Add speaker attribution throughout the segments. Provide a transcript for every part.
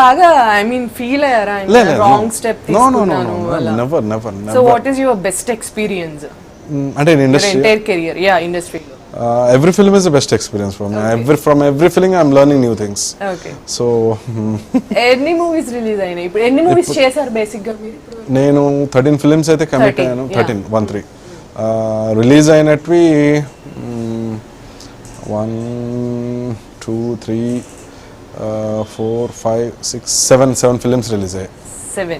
Speaker 1: బాగా I mean feel అయ్యారా wrong step తీసుకున్నాను
Speaker 2: never
Speaker 1: so what is your best experience
Speaker 2: అంటే ఇండస్ట్రీ
Speaker 1: ఎంటైర్ కెరియర్ ఇండస్ట్రీలో
Speaker 2: every film is the best experience for me. From every film I'm learning new things.
Speaker 1: Okay.
Speaker 2: So
Speaker 1: ఎన్ని movies release అయినాయి ఇప్పుడు ఎన్ని movies చేశారు basic గా మీరు
Speaker 2: నేను 13 ఫిల్మ్స్ అయితే కమిట్ అయ్యాను 13 రిలీజ్ అయినట్వి 1 2 3 4 5 6 7 ఫిల్మ్స్ రిలీజ్ అయ్యాయి
Speaker 1: 7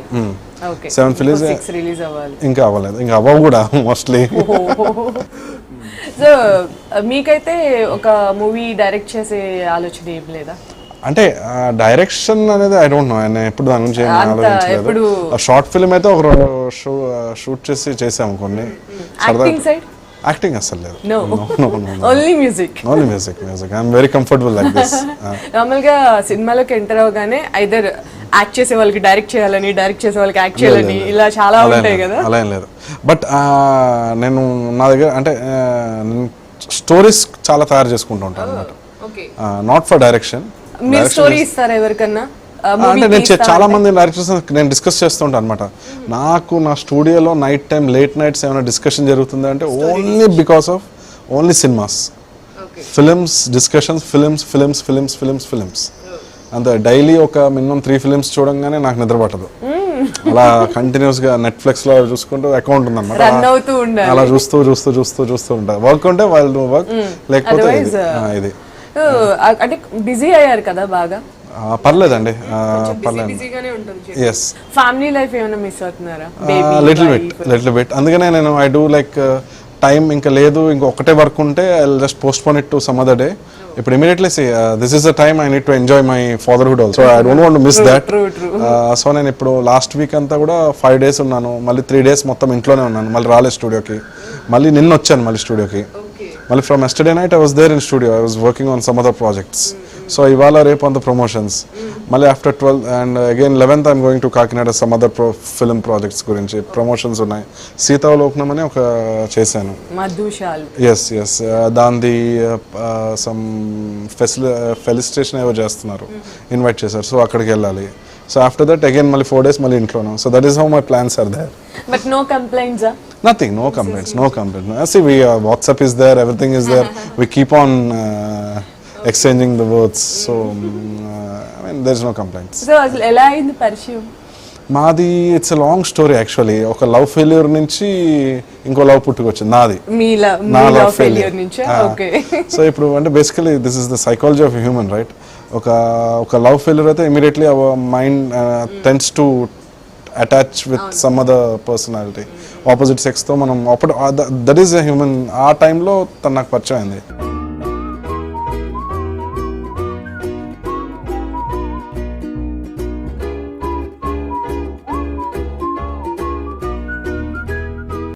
Speaker 1: ఓకే
Speaker 2: 7 ఫిల్మ్స్
Speaker 1: రిలీజ్ అవ్వాలి
Speaker 2: ఇంకా అవ్వలేదు ఇంకా అవ్వవు కూడా మోస్ట్లీ
Speaker 1: సో మీకైతే ఒక మూవీ డైరెక్ట్ చేసే ఆలోచన ఏం లేదా
Speaker 2: అంటే డైరెక్షన్ అనేది ఐ డోంట్ నో ఆయన ఎప్పుడు దాని గురించి ఆలోచించలేదు షార్ట్ ఫిల్మ్ అయితే ఒక షూట్ చేసాము కొన్ని యాక్టింగ్ అసలు లేదు
Speaker 1: only music
Speaker 2: I'm very comfortable like this
Speaker 1: normal గా సినిమాలోకి ఎంటర్ అవగానే ఐదర్ యాక్ట్ చేసే వాళ్ళకి డైరెక్ట్ చేయాలని డైరెక్ట్ చేసే వాళ్ళకి యాక్ట్ చేయాలని ఇలా చాలా ఉంటాయి కదా
Speaker 2: అలా ఏం లేదు బట్ నేను నా దగ్గర అంటే స్టోరీస్ చాలా తయారు చేసుకుంటూ ఉంటాను అనమాట నాట్ ఫర్ డైరెక్షన్
Speaker 1: మీరు స్టోరీ ఇస్తారా ఎవరికన్నా
Speaker 2: అంటే నేను చాలా మంది డైరెక్టర్స్ నేను డిస్కస్ చేస్తుంటాను అనమాట నాకు నా స్టూడియోలో నైట్ టైం లేట్ నైట్స్ ఏమైనా డిస్కషన్ జరుగుతుంది అంటే only because of only cinemas films discussions films అంతే డైలీ ఒక మినిమం 3 ఫిలిమ్స్ చూడంగానే నాకు నిద్ర పట్టదు అలా కంటిన్యూస్ గా నెట్ఫ్లిక్స్ లో చూసుకుంటూ అకౌంట్ ఉందన్నమాట అలా చూస్తూ ఉంటా వర్క్ ఉంటే వాళ్ళు వర్క్ లేకపోతే ఇది
Speaker 1: అంటే బిజీ అయ్యారు కదా బాగా
Speaker 2: పర్లేదండి పర్లేదు
Speaker 1: ఫ్యామిలీ లైఫ్ ఏమైనా మిస్ అవుతున్నారా
Speaker 2: లిటిల్ బిట్ అందుకనే నేను ఐ డూ లైక్ టైం ఇంకా లేదు ఇంకా ఒకటే వర్క్ ఉంటే I just postpone it to some other day ఇప్పుడు immediately this is the time I need to enjoy my fatherhood also I don't want to miss that so నేను ఇప్పుడు last week అంతా కూడా 5 days ఉన్నాను మళ్ళీ 3 days మొత్తం ఇంట్లోనే ఉన్నాను మళ్ళీ రాలేదు స్టూడియోకి మళ్ళీ నిన్న వచ్చాను మళ్ళీ స్టూడియోకి మళ్ళీ from yesterday night I was there in studio I was working on some other projects so ఇవాళ రేపు అంత ప్రమోషన్స్ మళ్ళీ after 12 and again 11th I'm going to Kakinada some other film projects గురించి ప్రమోషన్స్ ఉన్నాయి సీతావలోకనం అని ఒక చేశాను ఎస్ దాంది సమ్ ఫెలిసిటేషన్ ఏవో చేస్తున్నారు ఇన్వైట్ చేశారు సో అక్కడికి వెళ్ళాలి సో ఆఫ్టర్ దట్ అగైన్ మళ్ళీ 4 days మళ్ళీ ఇంట్లోనే so that is how my plans are there
Speaker 1: but no complaints
Speaker 2: nothing no complaints see we WhatsApp is there everything is there we keep on exchanging the words so I mean there's no complaints
Speaker 1: so ela ayindi పరిచయం
Speaker 2: మాది it's a long story actually ఒక love failure నుంచి ఇంకో love పుట్టుకొచ్చింది నాది
Speaker 1: నా love failure నుంచి okay
Speaker 2: so ఇప్పుడు అంటే basically this is the psychology of human right ఒక లవ్ ఫెయిల్యూర్ అయితే immediately our mind tends to attach with some other personality opposite sex తో మనం దట్ ఈస్ ఎ హ్యూమన్ ఆ టైంలో తను నాకు పరిచయం అయింది